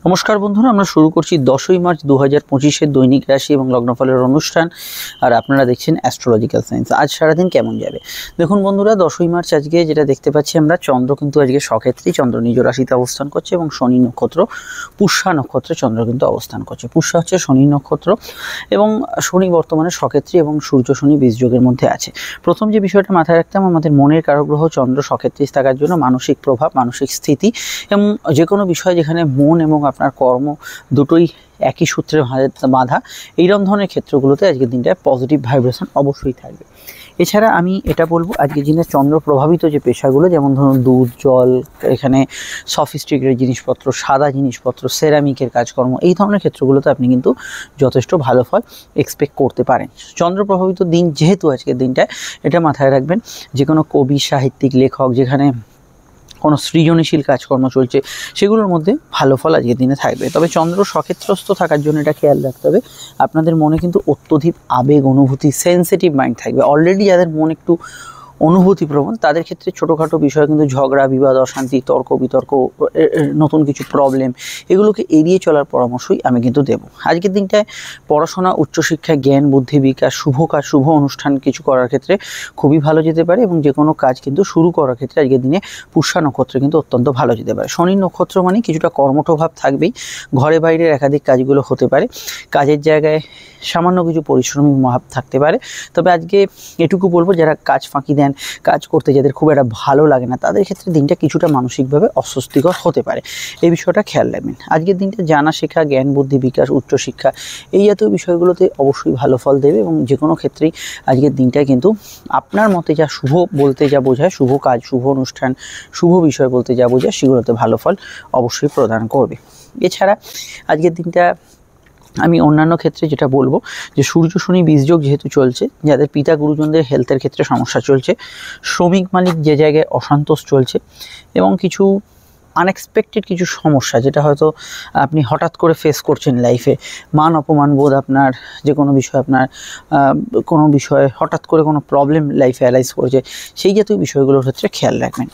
নমস্কার বন্ধুরা, আমরা শুরু করছি 10ই মার্চ 2025-এর দৈনিক রাশি এবং লগ্নফলের অনুষ্ঠান। আর আপনারা দেখছেন অ্যাস্ট্রোলজিক্যাল সায়েন্স। আজ সারাদিন কেমন যাবে দেখুন বন্ধুরা। 10ই মার্চ আজকে যেটা দেখতে পাচ্ছি আমরা, চন্দ্র কিন্তু আজকে সক্ষেত্রেই, চন্দ্র নিজ রাশিতে অবস্থান করছে এবং শনি নক্ষত্র পুষ্যা নক্ষত্রে চন্দ্র কিন্তু অবস্থান করছে। পুষ্যা হচ্ছে শনি নক্ষত্র এবং শনি বর্তমানে সক্ষেত্রী এবং সূর্য শনি বীজযোগের মধ্যে আছে। প্রথম যে বিষয়টা মাথায় রাখতাম, আমাদের মনের কারগ্রহ চন্দ্র সক্ষেত্রী থাকার জন্য মানসিক প্রভাব, মানসিক স্থিতি এবং যে কোনো বিষয় যেখানে মন এবং আপনার কর্ম দুটোই একই সূত্রে বাঁধা, এইরকম ধরনের ক্ষেত্রগুলোতে আজকের দিনটায় পজিটিভ ভাইব্রেশন অবশ্যই থাকবে। এছাড়া আমি এটা বলবো, আজকের দিনে চন্দ্র প্রভাবিত যে পেশাগুলো, যেমন ধরুন দুধ, জল, এখানে সফিস্টিকেটেড জিনিসপত্র, সাদা জিনিসপত্র, সেরামিকের কাজকর্ম, এই ধরনের ক্ষেত্রগুলোতে আপনি কিন্তু যথেষ্ট ভালো ফল এক্সপেক্ট করতে পারেন। চন্দ্র প্রভাবিত দিন যেহেতু আজকের দিনটায়, এটা মাথায় রাখবেন, যে কোনো কবি, সাহিত্যিক, লেখক, যেখানে কোনো সৃজনশীল কাজকর্ম চলছে, সেগুলোর মধ্যে ভালো ফল আজকের দিনে থাকবে। তবে চন্দ্র সক্ষেত্রস্থ থাকার জন্য এটা খেয়াল রাখতে হবে, আপনাদের মনে কিন্তু অত্যধিক আবেগ, অনুভূতি, সেন্সিটিভ মাইন্ড থাকবে। অলরেডি যাদের মন একটু অনুভূতিপ্রবণ, তাদের ক্ষেত্রে ছোটোখাটো বিষয় কিন্তু ঝগড়া, বিবাদ, অশান্তি, তর্ক বিতর্ক, নতুন কিছু প্রবলেম, এগুলোকে এড়িয়ে চলার পরামর্শই আমি কিন্তু দেবো। আজকের দিনটায় পড়াশোনা, উচ্চশিক্ষা, জ্ঞান, বুদ্ধি বিকাশ, শুভ কাজ, শুভ অনুষ্ঠান কিছু করার ক্ষেত্রে খুবই ভালো যেতে পারে এবং যে কোনো কাজ কিন্তু শুরু করার ক্ষেত্রে আজকের দিনে পুষ্যা নক্ষত্র কিন্তু অত্যন্ত ভালো যেতে পারে। শনি নক্ষত্র মানে কিছুটা কর্মঠ ভাব থাকবেই, ঘরে বাইরের একাধিক কাজগুলো হতে পারে, কাজের জায়গায় সামান্য কিছু পরিশ্রমী ভাব থাকতে পারে। তবে আজকে এটুকু বলবো, যারা কাজ ফাঁকি দেন, কাজ করতে যাদের খুব একটা ভালো লাগে না, তাদের ক্ষেত্রে দিনটা কিছুটা মানসিকভাবে অস্বস্তিকর হতে পারে। এই বিষয়টা খেয়াল রাখবেন। আজকের দিনটা জানা শেখা, জ্ঞান বুদ্ধি বিকাশ, উচ্চশিক্ষা, এই জাতীয় বিষয়গুলোতে অবশ্যই ভালো ফল দেবে এবং যে কোনো ক্ষেত্রেই আজকের দিনটা কিন্তু আপনার মতে যা শুভ বলতে যা বোঝায়, শুভ কাজ, শুভ অনুষ্ঠান, শুভ বিষয় বলতে যা বোঝায়, সেগুলোতে ভালো ফল অবশ্যই প্রদান করবে। এছাড়া আজকের দিনটা আমি অন্যান্য ক্ষেত্রে যেটা বলবো, যে সূর্য শনি বীজযোগ যেহেতু চলছে, যাদের পিতা গুরুজনদের হেলথের ক্ষেত্রে সমস্যা চলছে, শ্রমিক মালিক যে জায়গায় অসন্তোষ চলছে এবং কিছু আনএক্সপেক্টেড কিছু সমস্যা, যেটা হয়তো আপনি হঠাৎ করে ফেস করছেন লাইফে, মান অপমান বোধ, আপনার যে কোনো বিষয়, আপনার কোনো বিষয়ে হঠাৎ করে কোনো প্রবলেম লাইফে অ্যারাইজ করছে, সেই জাতীয় বিষয়গুলোর ক্ষেত্রে খেয়াল রাখবেন।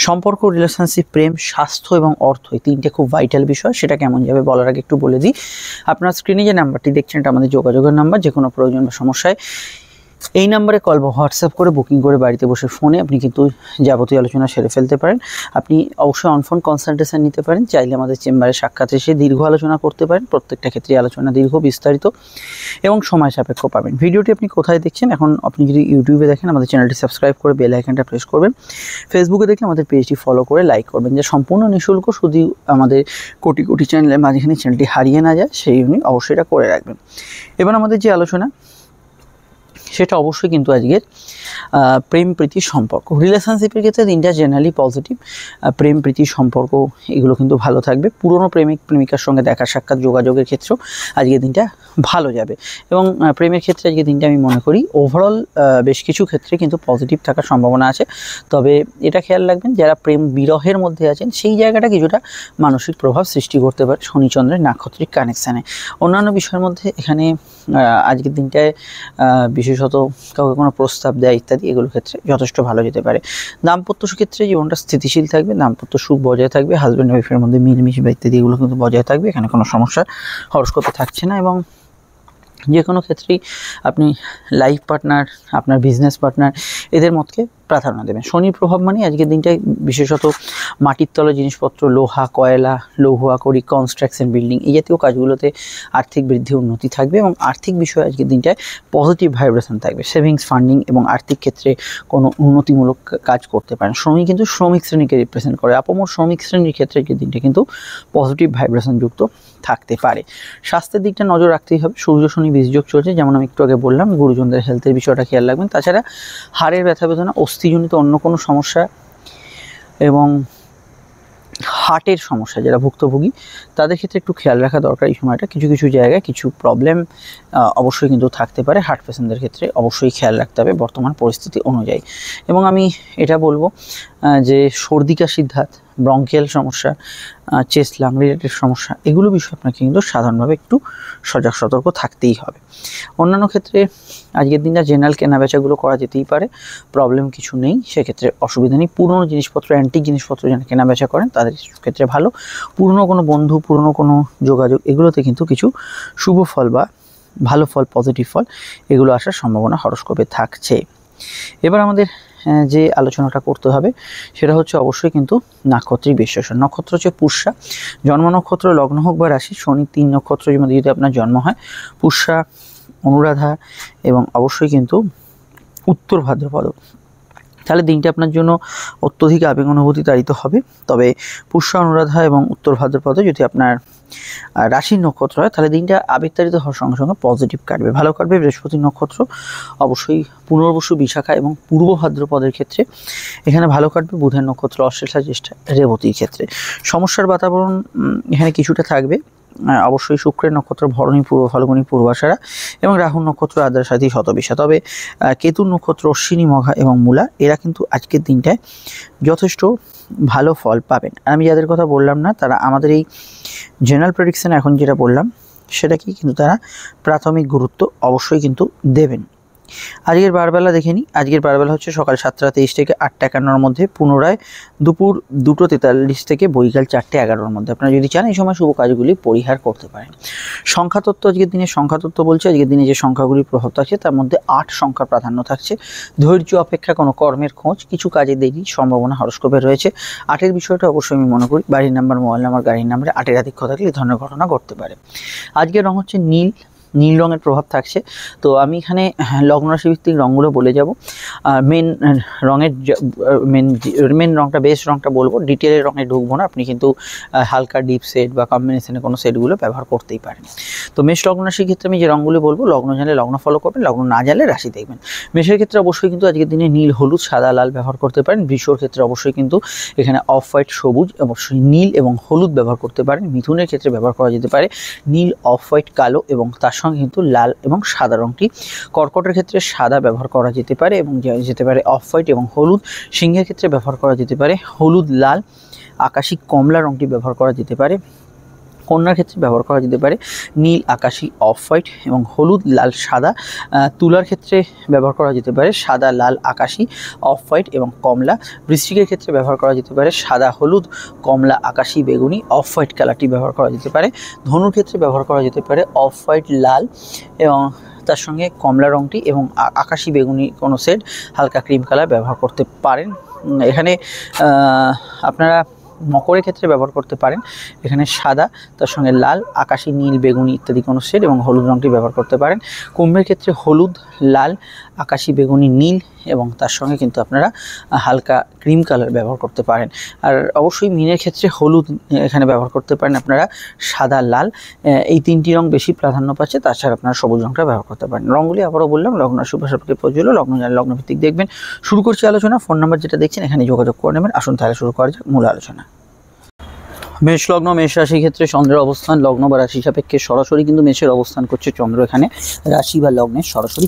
সম্পর্ক, রিলেশনশিপ, প্রেম, স্বাস্থ্য এবং অর্থ, এই তিনটে খুব ভাইটাল বিষয়। সেটা কেমন যাবে বলার আগে একটু বলে দিই, আপনার স্ক্রিনে যে নাম্বারটি দেখছেন, এটা আমাদের যোগাযোগের নাম্বার। যে কোনো প্রয়োজন বা সমস্যায় এই নাম্বারে কল বা হোয়াটসঅ্যাপ করে বুকিং করে বাড়িতে বসে ফোনে আপনি কিন্তু যাবতীয় আলোচনা সেরে ফেলতে পারেন। আপনি অবশ্যই অনফোন কনসালটেশন নিতে পারেন, চাইলে আমাদের চেম্বারে সাক্ষাৎ এসে দীর্ঘ আলোচনা করতে পারেন। প্রত্যেকটা ক্ষেত্রে আলোচনা দীর্ঘ, বিস্তারিত এবং সময় সাপেক্ষ পাবেন। ভিডিওটি আপনি কোথায় দেখছেন? এখন আপনি যদি ইউটিউবে দেখেন, আমাদের চ্যানেলটি সাবস্ক্রাইব করে বেল আইকনটা প্রেস করবেন। ফেসবুকে দেখলে আমাদের পেজটি ফলো করে লাইক করবেন, যা সম্পূর্ণ নিঃশুল্ক। শুধু আমাদের কোটি কোটি চ্যানেলের মাঝখানে চ্যানেলটি হারিয়ে না যায়, সেই জন্য অবশ্যই এটা করে রাখবেন। এবার আমাদের যে আলোচনা, সেটা অবশ্যই কিন্তু আজকের প্রেম প্রীতি সম্পর্ক, রিলেশনশিপের ক্ষেত্রে দিনটা জেনারেলি পজিটিভ। প্রেম প্রীতি সম্পর্ক এগুলো কিন্তু ভালো থাকবে। পুরনো প্রেমিক প্রেমিকার সঙ্গে দেখা সাক্ষাৎ, যোগাযোগের ক্ষেত্রেও আজকের দিনটা ভালো যাবে এবং প্রেমের ক্ষেত্রে আজকের দিনটা আমি মনে করি ওভারঅল বেশ কিছু ক্ষেত্রে কিন্তু পজিটিভ থাকার সম্ভাবনা আছে। তবে এটা খেয়াল রাখবেন, যারা প্রেম বিরহের মধ্যে আছেন, সেই জায়গাটা কিছুটা মানসিক প্রভাব সৃষ্টি করতে পারে শনিচন্দ্রের নাক্ষত্রিক কানেকশানে। অন্যান্য বিষয়ের মধ্যে এখানে আজকের দিনটায় বিশেষত কাউকে কোনো প্রস্তাব দেয় ইত্যাদি, এগুলোর ক্ষেত্রে যথেষ্ট ভালো যেতে পারে। দাম্পত্য ক্ষেত্রে জীবনটা স্থিতিশীল থাকবে, দাম্পত্য সুখ বজায় থাকবে, হাজব্যান্ড ওয়াইফের মধ্যে মিলমিশ বা ইত্যাদি এগুলো কিন্তু বজায় থাকবে। এখানে কোনো সমস্যা হরস্কোপে থাকছে না এবং যে কোনো ক্ষেত্রেই আপনি লাইফ পার্টনার, আপনার বিজনেস পার্টনার, এদের মতকে প্রাধান্য দেবেন। শনির প্রভাব মানে আজকের দিনটায় বিশেষত মাটির তলা জিনিসপত্র, লোহা, কয়লা, লৌহ আকরিক, কনস্ট্রাকশন, বিল্ডিং, এই জাতীয় কাজগুলোতে আর্থিক বৃদ্ধি, উন্নতি থাকবে এবং আর্থিক বিষয়ে আজকের দিনটায় পজিটিভ ভাইব্রেশন থাকবে। সেভিংস, ফান্ডিং এবং আর্থিক ক্ষেত্রে কোনো উন্নতিমূলক কাজ করতে পারেন। শনি কিন্তু শ্রমিক শ্রেণীকে রিপ্রেজেন্ট করে, আপামর শ্রমিক শ্রেণীর ক্ষেত্রে আজকের দিনটা কিন্তু পজিটিভ ভাইব্রেশন যুক্ত থাকতে পারে। স্বাস্থ্যের দিকটা নজর রাখতেই হবে, সূর্য শনি বীজযোগ চলছে, যেমন আমি একটু আগে বললাম, গুরুজনদের হেলথের বিষয়টা খেয়াল রাখবেন। তাছাড়া হাড়ের ব্যথা বেদনা, অস্থিজনিত অন্য কোনো সমস্যা এবং হার্টের সমস্যা যারা ভুক্তভোগী, তাদের ক্ষেত্রে একটু খেয়াল রাখা দরকার। এই সময়টা কিছু কিছু জায়গায় কিছু প্রবলেম অবশ্যই কিন্তু থাকতে পারে। হার্ট পেশেন্টদের ক্ষেত্রে অবশ্যই খেয়াল রাখতে হবে বর্তমান পরিস্থিতি অনুযায়ী। এবং আমি এটা বলবো যে সর্দি কাশির ধাত ব্রঙ্কিয়াল সমস্যা, চেস্ট লাং রিলেটেড সমস্যা, এগুলো বিষয়ে আপনাকে কিন্তু সাধারণভাবে একটু সজাগ সতর্ক থাকতেই হবে। অন্যান্য ক্ষেত্রে আজকের দিনটা জেনারেল কেনাবেচাগুলো করা যেতেই পারে, প্রবলেম কিছু নেই, সেক্ষেত্রে অসুবিধা নেই। পুরনো জিনিসপত্র, অ্যান্টিক জিনিসপত্র যারা কেনাবেচা করেন তাদের ক্ষেত্রে ভালো। পুরনো কোনো বন্ধু, পুরনো কোনো যোগাযোগ, এগুলোতে কিন্তু কিছু শুভ ফল বা ভালো ফল, পজিটিভ ফল, এগুলো আসার সম্ভাবনা হরোস্কোপে থাকছে। এবার আমাদের যে আলোচনাটা করতে হবে সেটা হচ্ছে অবশ্যই কিন্তু নক্ষত্রিক বিশ্লেষণ। নক্ষত্র হচ্ছে পুষ্যা, জন্ম নক্ষত্র, লগ্ন হোক বা রাশি, শনি 3 নক্ষত্রের মধ্যে যদি আপনার জন্ম হয়, পুষ্যা, অনুরাধা এবং অবশ্যই কিন্তু উত্তর ভাদ্রপদ, তাহলে দিনটা আপনার জন্য অত্যধিক আবেগ অনুভূতি তাড়িত হবে। তবে পুষ্যা, অনুরাধা এবং উত্তর ভাদ্রপদ যদি আপনার রাশির নক্ষত্র হয়, তাহলে দিনটা আবেগতাড়িত হওয়ার সঙ্গে সঙ্গে পজিটিভ কাটবে, ভালো কাটবে। বৃহস্পতি নক্ষত্র অবশ্যই পুনর্বসু, বিশাখা এবং পূর্ব ভাদ্রপদের ক্ষেত্রে এখানে ভালো কাটবে। বুধের নক্ষত্র অশ্লেষা, জ্যেষ্ঠা, রেবতীর ক্ষেত্রে সমস্যার বাতাবরণ এখানে কিছুটা থাকবে। অবশ্যই শুক্রের নক্ষত্র ভরণী, পূর্ব ফাল্গুনী, পূর্বাষাঢ়া এবং রাহুর নক্ষত্র আদ্রা, সাথী, শতবিশা। তবে কেতুর নক্ষত্র অশ্বিনী, মঘা এবং মূলা, এরা কিন্তু আজকের দিনটায় যথেষ্ট ভালো ফল পাবেন। আমি যাদের কথা বললাম না, তারা আমাদের এই জেনারেল প্রেডিকশন এখন যেটা বললাম সেটাকে কিন্তু তারা প্রাথমিক গুরুত্ব অবশ্যই কিন্তু দেবেন। আজকের বারবেলা দেখে নিই। আজকের বারবেলা হচ্ছে সকাল 7টা 23 থেকে 8টা 51-র মধ্যে, পুনরায় দুপুর 2টা 43 থেকে বৈকাল 4টা 11-র মধ্যে। আপনারা যদি চান এই সময় শুভ কাজগুলি পরিহার করতে পারেন। সংখ্যাতত্ত্ব, আজকের দিনে সংখ্যাতত্ত্ব বলছে আজকের দিনে যে সংখ্যাগুলির প্রভাব থাকছে তার মধ্যে 8 সংখ্যার প্রাধান্য থাকছে। ধৈর্য অপেক্ষা কোনো কর্মের খোঁজ, কিছু কাজে দেরি সম্ভাবনা হরোস্কোপে রয়েছে। 8-এর বিষয়টা অবশ্যই আমি মনে করি বাড়ির নাম্বার, মোবাইল নাম্বার, গাড়ির নাম্বারে 8-এর আধিক্য থাকলে এই ধরনের ঘটনা ঘটতে পারে। আজকের রং হচ্ছে নীল, নীল রঙের প্রভাব থাকছে। তো আমি এখানে লগ্ন রাশি ভিত্তিক রঙগুলো বলে যাব। মেন রঙের মেন রঙটা, বেস রঙটা বলবো, ডিটেলের রঙে ঢুকবো না। আপনি কিন্তু হালকা ডিপ সেট বা কম্বিনেশনে কোনো সেটগুলো ব্যবহার করতেই পারেন। তো মেষ লগ্ন রাশির ক্ষেত্রে আমি যে রঙগুলো বলবো, লগ্ন জানলে লগ্ন ফলো করবেন, লগ্ন না জানলে রাশি দেখবেন। মেষের ক্ষেত্রে অবশ্যই কিন্তু আজকের দিনে নীল, হলুদ, সাদা, লাল ব্যবহার করতে পারেন। বৃষর ক্ষেত্রে অবশ্যই কিন্তু এখানে অফ হোয়াইট, সবুজ, অবশ্যই নীল এবং হলুদ ব্যবহার করতে পারেন। মিথুনের ক্ষেত্রে ব্যবহার করা যেতে পারে নীল, অফ হোয়াইট, কালো এবং তার সঙ্গে কিন্তু লাল এবং সাদা রঙটি। কর্কটের ক্ষেত্রে সাদা ব্যবহার করা যেতে পারে এবং যেতে পারে অফ হোয়াইট এবং হলুদ। সিংহের ক্ষেত্রে ব্যবহার করা যেতে পারে হলুদ, লাল, আকাশি, কমলা রঙটি ব্যবহার করা যেতে পারে। কন্যার ক্ষেত্রে ব্যবহার করা যেতে পারে নীল, আকাশি, অফ হোয়াইট এবং হলুদ, লাল, সাদা। তুলার ক্ষেত্রে ব্যবহার করা যেতে পারে সাদা, লাল, আকাশি, অফ হোয়াইট এবং কমলা। বৃশ্চিকের ক্ষেত্রে ব্যবহার করা যেতে পারে সাদা, হলুদ, কমলা, আকাশি, বেগুনি, অফ হোয়াইট কালারটি ব্যবহার করা যেতে পারে। ধনুর ক্ষেত্রে ব্যবহার করা যেতে পারে অফ হোয়াইট, লাল এবং তার সঙ্গে কমলা রঙটি এবং আকাশি বেগুনি কোনো সেট, হালকা ক্রিম কালার ব্যবহার করতে পারেন। এখানে আপনারা মকরের ক্ষেত্রে ব্যবহার করতে পারেন এখানে সাদা, তার সঙ্গে লাল, আকাশি, নীল, বেগুনি ইত্যাদি কোনো শেড এবং হলুদ রঙটি ব্যবহার করতে পারেন। কুম্ভের ক্ষেত্রে হলুদ, লাল, আকাশি, বেগুনি, নীল এবং তার সঙ্গে কিন্তু আপনারা হালকা ক্রিম কালার ব্যবহার করতে পারেন। আর অবশ্যই মীনের ক্ষেত্রে হলুদ এখানে ব্যবহার করতে পারেন আপনারা, সাদা, লাল, এই 3টি রং বেশি প্রাধান্য পাচ্ছে। তাছাড়া আপনারা সবুজ রঙটা ব্যবহার করতে পারেন। রঙগুলি আবারও বললাম লগ্ন শুভ সাপেক্ষে প্রযোজ্য, লগ্ন জানলে লগ্নভিত্তিক দেখবেন। শুরু করছি আলোচনা। ফোন নাম্বার যেটা দেখছেন এখানে যোগাযোগ করে নেবেন। আসুন তাহলে শুরু করা যাক মূল আলোচনা। মেষ লগ্ন, মেষ রাশির ক্ষেত্রে চন্দ্রের অবস্থান লগ্ন বা রাশি সাপেক্ষে সরাসরি কিন্তু মেষের অবস্থান করছে চন্দ্র এখানে রাশি বা লগ্নের সরাসরি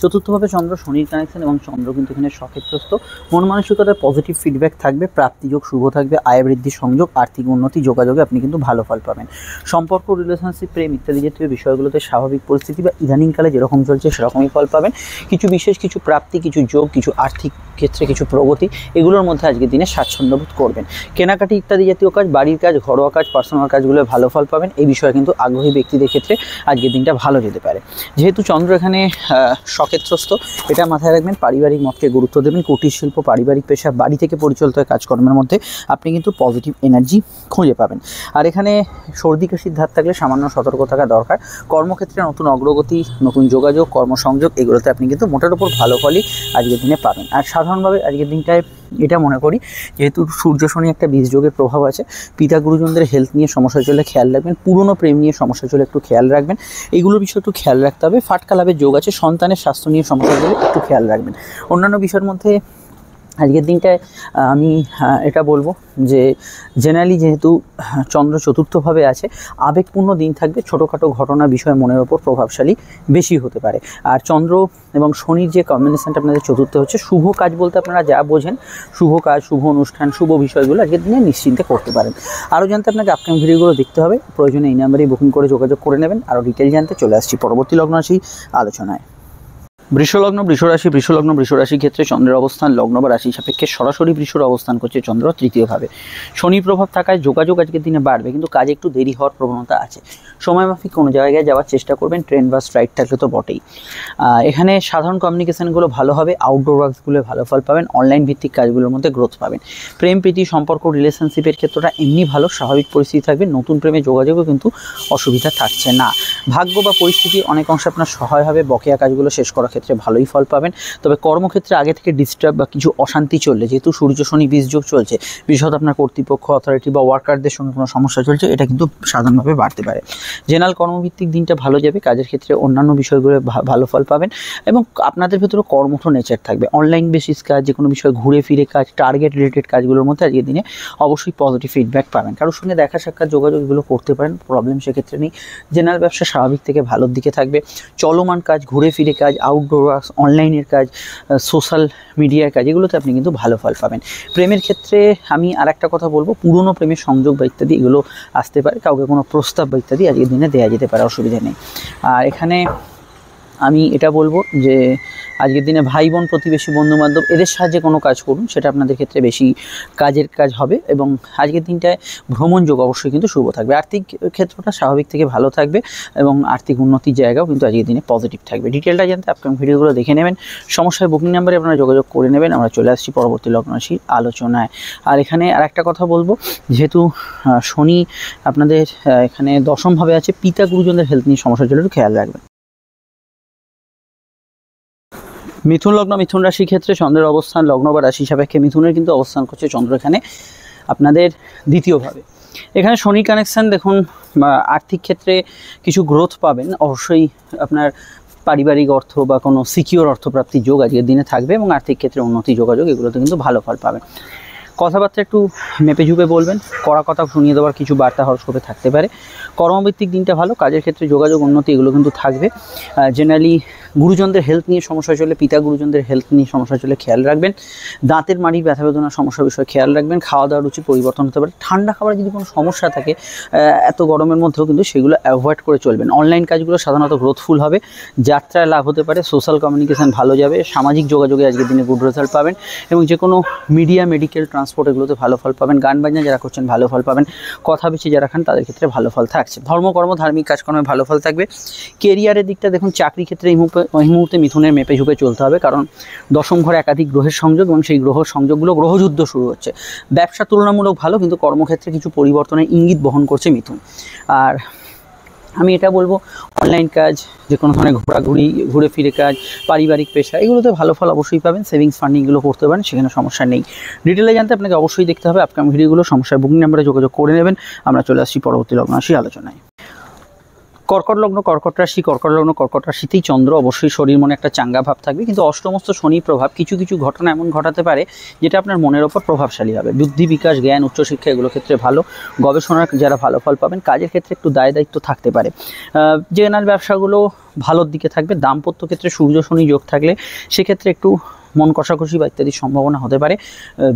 চতুর্থভাবে চন্দ্র শনির কানেকশন এবং চন্দ্র কিন্তু এখানে সক্ষেত্রস্থ। মন মানসিকতায় পজিটিভ ফিডব্যাক থাকবে, প্রাপ্তিযোগ শুভ থাকবে, আয় বৃদ্ধি, সংযোগ, আর্থিক উন্নতি, যোগাযোগে আপনি কিন্তু ভালো ফল পাবেন। সম্পর্ক, রিলেশনশিপ, প্রেম ইত্যাদি জাতীয় বিষয়গুলোতে স্বাভাবিক পরিস্থিতি বা ইদানিংকালে যেরকম চলছে সেরকমই ফল পাবেন। কিছু বিশেষ কিছু প্রাপ্তি, কিছু যোগ, কিছু আর্থিক ক্ষেত্রে কিছু প্রগতি, এগুলোর মধ্যে আজকের দিনে স্বাচ্ছন্দ্য বোধ করবেন। কেনাকাটি ইত্যাদি জাতীয় কাজ, বাড়ির কাজ, ঘরোয়া কাজ, পার্সোনাল কাজগুলো ভালো ফল পাবেন। এই বিষয়ে কিন্তু আগ্রহী ব্যক্তিদের ক্ষেত্রে আজকের দিনটা ভালো যেতে পারে। যেহেতু চন্দ্র এখানে সক্ষেত্রস্থ, এটা মাথায় রাখবেন। পারিবারিক মতকে গুরুত্ব দেবেন। কুটির শিল্প, পারিবারিক পেশা, বাড়ি থেকে পরিচালিত কাজকর্মের মধ্যে আপনি কিন্তু পজিটিভ এনার্জি খুঁজে পাবেন। আর এখানে সর্দি কাশির ধার থাকলে সামান্য সতর্ক থাকা দরকার। কর্মক্ষেত্রে নতুন অগ্রগতি, নতুন যোগাযোগ, কর্মসংযোগ, এগুলোতে আপনি কিন্তু মোটের উপর ভালো ফলই আজকের দিনে পাবেন। আর সাধারণভাবে আজকের দিনটায় এটা মনে করি যেহেতু সূর্য শনি একটা বীজযোগের প্রভাব আছে, পিতা গুরুজনদের হেলথ নিয়ে সমস্যা চলে খেয়াল রাখবেন। পুরনো প্রেম নিয়ে সমস্যা চলে একটু খেয়াল রাখবেন। এইগুলোর বিষয়ে একটু খেয়াল রাখতে হবে। ফাটকা লাভের যোগ আছে। সন্তানের স্বাস্থ্য নিয়ে সমস্যা চলে একটু খেয়াল রাখবেন। অন্যান্য বিষয়ের মধ্যে আজকের দিনটায় আমি এটা বলবো যে জেনারেলি যেহেতু চন্দ্র চতুর্থভাবে আছে, আবেগপূর্ণ দিন থাকবে, ছোটোখাটো ঘটনা বিষয় মনের ওপর প্রভাবশালী বেশি হতে পারে। আর চন্দ্র এবং শনির যে কম্বিনেশনটা আপনাদের চতুর্থ হচ্ছে, শুভ কাজ বলতে আপনারা যা বোঝেন, শুভ কাজ, শুভ অনুষ্ঠান, শুভ বিষয়গুলো আজকের দিনে নিশ্চিন্তে করতে পারেন। আরও জানতে আপনাকে আপকামিং ভিডিওগুলো দেখতে হবে, প্রয়োজনে এই নাম্বারেই বুকিং করে যোগাযোগ করে নেবেন। আরও ডিটেল জানতে চলে আসছি পরবর্তী লগ্ন রাশি আলোচনায়। বৃষলগ্ন, বৃষরাশি, বৃষলগ্ন, বৃষরাশির ক্ষেত্রে চন্দ্রের অবস্থান লগ্ন বা রাশি সাপেক্ষে সরাসরি বৃষর অবস্থান করছে চন্দ্র তৃতীয়ভাবে। শনি প্রভাব থাকায় যোগাযোগ আজকের দিনে বাড়বে, কিন্তু কাজে একটু দেরি হওয়ার প্রবণতা আছে। সময়মাফিক কোনো জায়গায় যাওয়ার চেষ্টা করবেন, ট্রেন বা ফ্লাইট থাকলে তো বটেই। এখানে সাধারণ কমিউনিকেশনগুলো ভালো হবে, আউটডোর ওয়ার্কসগুলো ভালো ফল পাবেন, অনলাইন ভিত্তিক কাজগুলোর মধ্যে গ্রোথ পাবেন। প্রেম প্রীতি সম্পর্ক রিলেশনশিপের ক্ষেত্রটা এমনি ভালো, স্বাভাবিক পরিস্থিতি থাকবে, নতুন প্রেমে যোগাযোগও কিন্তু অসুবিধা থাকছে না। ভাগ্য বা পরিস্থিতি অনেক অংশে আপনার সহায় হবে, বকেয়া কাজগুলো শেষ করার ক্ষেত্রে ভালোই ফল পাবেন। তবে কর্মক্ষেত্রে আগে থেকে ডিস্টার্ব বা কিছু অশান্তি চললে, যেহেতু সূর্য শনি বীজযোগ চলছে, বিশেষত আপনার কর্তৃপক্ষ, অথরিটি বা ওয়ার্কারদের সঙ্গে কোনো সমস্যা চলছে, এটা কিন্তু সাধারণভাবে বাড়তে পারে। জেনারেল কর্মভিত্তিক দিনটা ভালো যাবে, কাজের ক্ষেত্রে অন্যান্য বিষয়গুলো ভালো ফল পাবেন এবং আপনাদের ভেতরে কর্মঠ নেচার থাকবে। অনলাইন বেসিস কাজ, যে কোনো বিষয় ঘুরে ফিরে কাজ, টার্গেট রিলেটেড কাজগুলোর মধ্যে আজকের দিনে অবশ্যই পজিটিভ ফিডব্যাক পাবেন। কারোর সঙ্গে দেখা সাক্ষাৎ যোগাযোগ এগুলো করতে পারেন, প্রবলেম সেক্ষেত্রে নেই। জেনারেল ব্যবসা স্বাভাবিক থেকে ভালোর দিকে থাকবে। চলমান কাজ, ঘুরে ফিরে কাজ, আউটডোর ওয়ার্কস, অনলাইনের কাজ, সোশ্যাল মিডিয়ার কাজ, এগুলোতে আপনি কিন্তু ভালো ফল পাবেন। প্রেমের ক্ষেত্রে আমি আর একটা কথা বলবো, পুরনো প্রেমের সংযোগ বা ইত্যাদি এগুলো আসতে পারে, কাউকে কোনো প্রস্তাব বা ইত্যাদি আজকের দিনে দেওয়া যেতে পারে, অসুবিধা নেই। আর এখানে আমি এটা বলবো যে আজকের দিনে ভাই বোন, প্রতিবেশী, বন্ধুবান্ধব এদের সাহায্যে কোনো কাজ করুন, সেটা আপনাদের ক্ষেত্রে বেশি কাজের কাজ হবে। এবং আজকের দিনটায় ভ্রমণ যোগ অবশ্যই কিন্তু শুভ থাকবে। আর্থিক ক্ষেত্রটা স্বাভাবিক থেকে ভালো থাকবে এবং আর্থিক উন্নতির জায়গাও কিন্তু আজকের দিনে পজিটিভ থাকবে। ডিটেলটা জানতে আপকামিং ভিডিওগুলো দেখে নেবেন, সমস্যায় বুকিং নাম্বারে আপনারা যোগাযোগ করে নেবেন। আমরা চলে আসছি পরবর্তী লগ্ন রাশির আলোচনায়। আর এখানে আর একটা কথা বলবো, যেহেতু শনি আপনাদের এখানে দশমভাবে আছে, পিতা গুরুজনদের হেলথ নিয়ে সমস্যার জন্য একটু খেয়াল রাখবেন। মিথুন লগ্ন, মিথুন রাশির ক্ষেত্রে চন্দ্রের অবস্থান লগ্ন বা রাশি সাপেক্ষে মিথুনের কিন্তু অবস্থান করছে চন্দ্র এখানে আপনাদের দ্বিতীয়ভাবে। এখানে শনি কানেকশান দেখুন, আর্থিক ক্ষেত্রে কিছু গ্রোথ পাবেন, অবশ্যই আপনার পারিবারিক অর্থ বা কোনো সিকিউর অর্থপ্রাপ্তির যোগ আজকের দিনে থাকবে এবং আর্থিক ক্ষেত্রে উন্নতি যোগাযোগ এগুলোতে কিন্তু ভালো ফল পাবেন। কথাবার্তা একটু মেপে ঝুপে বলবেন, কড়া কথা শুনিয়ে দেওয়ার কিছু বার্তা হরস্কোপে থাকতে পারে। কর্মভিত্তিক দিনটা ভালো, কাজের ক্ষেত্রে যোগাযোগ উন্নতি এগুলো কিন্তু থাকবে। জেনারেলি গুরুজনদের হেলথ নিয়ে সমস্যা চলে, পিতা গুরুজনদের হেলথ নিয়ে সমস্যা চলে খেয়াল রাখবেন। দাঁতের মাড়ির ব্যথা বেদনার সমস্যার বিষয়ে খেয়াল রাখবেন। খাওয়া দাওয়ার রুচি পরিবর্তন হতে পারে। ঠান্ডা খাবারে যদি কোনো সমস্যা থাকে এত গরমের মধ্যেও কিন্তু সেগুলো অ্যাভয়েড করে চলবেন। অনলাইন কাজগুলো সাধারণত গ্রোথফুল হবে, যাত্রায় লাভ হতে পারে, সোশ্যাল কমিউনিকেশান ভালো যাবে, সামাজিক যোগাযোগে আজকের দিনে গুড রেজাল্ট পাবেন এবং যে কোনো মিডিয়া, মেডিকেল, ট্রান্সপোর্ট এগুলোতে ভালো ফল পাবেন। গান বাজনা যারা করছেন ভালো ফল পাবেন। কথা বেশি যারা খান তাদের ক্ষেত্রে ভালো ফল থাকছে। ধর্মকর্ম, ধার্মিক কাজকর্মে ভালো ফল থাকবে। কেরিয়ারের দিকটা দেখুন, চাকরি ক্ষেত্রে এই মুহূর্তে মিথুনের মেপে ঝুপে চলতে হবে, কারণ দশম ঘরে একাধিক গ্রহের সংযোগ এবং সেই গ্রহ সংযোগগুলো গ্রহযুদ্ধ শুরু হচ্ছে। ব্যবসা তুলনামূলক ভালো, কিন্তু কর্মক্ষেত্রে কিছু পরিবর্তনের ইঙ্গিত বহন করছে মিথুন। আর আমি এটা বলবো, অনলাইন কাজ, যে কোনো ধরনের ঘোরাঘুরি, ঘুরে ফিরে কাজ, পারিবারিক পেশা এগুলোতে ভালো ফল অবশ্যই পাবেন। সেভিংস ফান্ডিংগুলো করতে পারেন, সেখানে সমস্যা নেই। ডিটেলে জানতে আপনাকে অবশ্যই দেখতে হবে আপকামিং ভিডিওগুলো, সমস্যার বুকিং নাম্বারে যোগাযোগ করে নেবেন। আমরা চলে আসছি পরবর্তী লগ্ন রাশি আলোচনায়। কর্কট লগ্ন, কর্কট রাশি, কর্কট লগ্ন, কর্কট রাশিতেই চন্দ্র, অবশ্যই শরীর মনে একটা চাঙ্গা ভাব থাকবে, কিন্তু অষ্টমস্ত শনি প্রভাব কিছু কিছু ঘটনা এমন ঘটাতে পারে যেটা আপনার মনের ওপর প্রভাবশালী হবে। বুদ্ধি বিকাশ, জ্ঞান, উচ্চশিক্ষা এগুলো ক্ষেত্রে ভালো। গবেষণার যারা ভালো ফল পাবেন। কাজের ক্ষেত্রে একটু দায় দায়িত্ব থাকতে পারে। জেনারেল ব্যবসাগুলো ভালোর দিকে থাকবে। দাম্পত্য ক্ষেত্রে সূর্য শনি যোগ থাকলে সেক্ষেত্রে একটু মন কষাকষি বা ইত্যাদির সম্ভাবনা হতে পারে।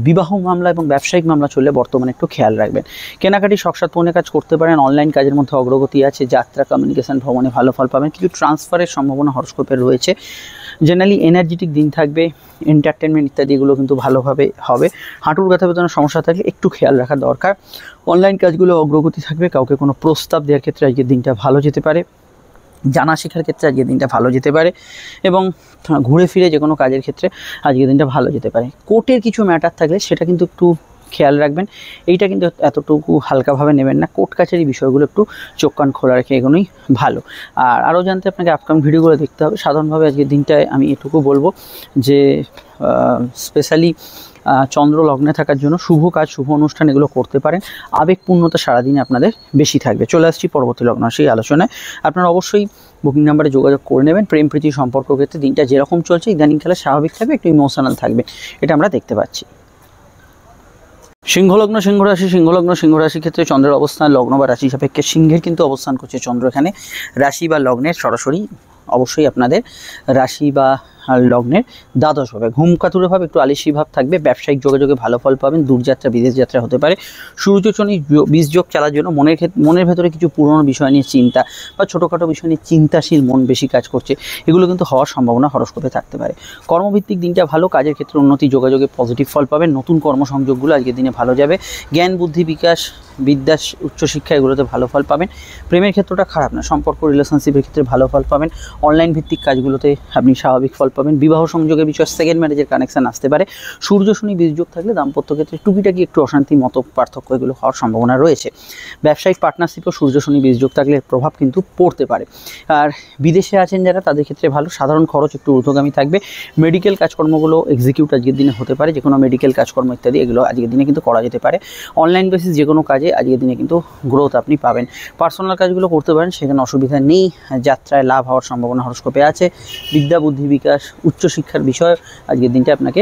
বিবাহ মামলা এবং ব্যবসায়িক মামলা চললে বর্তমানে একটু খেয়াল রাখবেন। কেনাকাটি, শখসাদ পূরণের কাজ করতে পারেন। অনলাইন কাজের মধ্যে অগ্রগতি আছে। যাত্রা, কমিউনিকেশন, ভ্রমণে ভালো ফল পাবেন। কিছু ট্রান্সফারের সম্ভাবনা হরস্কোপের রয়েছে। জেনারেলি এনার্জেটিক দিন থাকবে। এন্টারটেনমেন্ট ইত্যাদি এগুলো কিন্তু ভালোভাবে হবে। হাঁটুর ব্যথা বেদনার সমস্যা থাকলে একটু খেয়াল রাখা দরকার। অনলাইন কাজগুলো অগ্রগতি থাকবে। কাউকে কোনো প্রস্তাব দেওয়ার ক্ষেত্রে আজকের দিনটা ভালো যেতে পারে। জানা শেখার ক্ষেত্রে আজকের দিনটা ভালো যেতে পারে এবং ঘুরে ফিরে যে কোনো কাজের ক্ষেত্রে আজকের দিনটা ভালো যেতে পারে। কোর্টের কিছু ম্যাটার থাকলে সেটা কিন্তু একটু খেয়াল রাখবেন। এইটা কিন্তু এতটুকু হালকাভাবে নেবেন না। কোর্ট কাছারি বিষয়গুলো একটু চোখ কান খোলা রেখে এগোনোই ভালো। আর আরও জানতে আপনাকে আপকামিং ভিডিওগুলো দেখতে হবে। সাধারণভাবে আজকের দিনটায় আমি এটুকু বলবো যে স্পেশালি চন্দ্র লগ্নে থাকার জন্য শুভ কাজ, শুভ অনুষ্ঠান এগুলো করতে পারেন। আবেগপূর্ণতা সারাদিনে আপনাদের বেশি থাকবে। চলে আসছি পরবর্তী লগ্ন সেই আলোচনায়। আপনারা অবশ্যই বুকিং নাম্বারে যোগাযোগ করে নেবেন। প্রেম প্রীতি সম্পর্ক ক্ষেত্রে দিনটা যেরকম চলছে ইদানিংকালে স্বাভাবিক থাকবে, একটু ইমোশনাল থাকবে, এটা আমরা দেখতে পাচ্ছি। সিংহলগ্ন সিংহ রাশির ক্ষেত্রে চন্দ্রের অবস্থান লগ্ন বা রাশি সাপেক্ষে সিংহের কিন্তু অবস্থান করছে চন্দ্র এখানে রাশি বা লগ্নের সরাসরি অবশ্যই আপনাদের রাশি বা লগ্নের দ্বাদশভাবে ঘুমকাতুরে ভাবে একটু আলিশি ভাব থাকবে। ব্যবসায়িক যোগাযোগে ভালো ফল পাবেন। দূরযাত্রা বিদেশ যাত্রা হতে পারে। সূর্যচনী বীজ যোগ চালার জন্য মনের ভেতরে কিছু পুরনো বিষয় নিয়ে চিন্তা বা ছোটোখাটো বিষয় নিয়ে চিন্তাশীল মন বেশি কাজ করছে, এগুলো কিন্তু হওয়ার সম্ভাবনা হরস্কোপে থাকতে পারে। কর্মভিত্তিক দিনটা ভালো, কাজের ক্ষেত্রে উন্নতি, যোগাযোগে পজিটিভ ফল পাবেন। নতুন কর্মসংযোগগুলো আজকের দিনে ভালো যাবে। জ্ঞান বুদ্ধি বিকাশ, বিদ্যা, উচ্চশিক্ষা এগুলোতে ভালো ফল পাবেন। প্রেমের ক্ষেত্রটা খারাপ না, সম্পর্ক রিলেশনশিপের ক্ষেত্রে ভালো ফল পাবেন। অনলাইন ভিত্তিক কাজগুলোতে আপনি স্বাভাবিক ফল পাবেন। বিবাহ সংযোগের বিষয় সেকেন্ড ম্যারেজের কানেকশন আসতে পারে। সূর্য শনি বীজযোগ থাকলে দাম্পত্য ক্ষেত্রে টুকিটাকি একটু অশান্তি, মত পার্থক্য এগুলো হওয়ার সম্ভাবনা রয়েছে। ব্যবসায়িক পার্টনারশিপও সূর্য শনি বীজযোগ থাকলে প্রভাব কিন্তু পড়তে পারে। আর বিদেশে আছেন যারা তাদের ক্ষেত্রে ভালো, সাধারণ খরচ একটু ঊর্ধ্বগামী থাকবে। মেডিকেল কাজকর্মগুলো এক্সিকিউট আজকের দিনে হতে পারে, যে কোনো মেডিকেল কাজকর্ম ইত্যাদি এগুলো আজকের দিনে কিন্তু করা যেতে পারে। অনলাইন বেসিস যে কোনো কাজে আজকের দিনে কিন্তু গ্রোথ আপনি পাবেন। পার্সোনাল কাজগুলো করতে পারেন, সেখানে অসুবিধা নেই। যাত্রায় লাভ হওয়ার সম্ভাবনা হরস্কোপে আছে। বিদ্যা বুদ্ধি বিকাশ, উচ্চশিক্ষার বিষয় আজকের দিনটা আপনাকে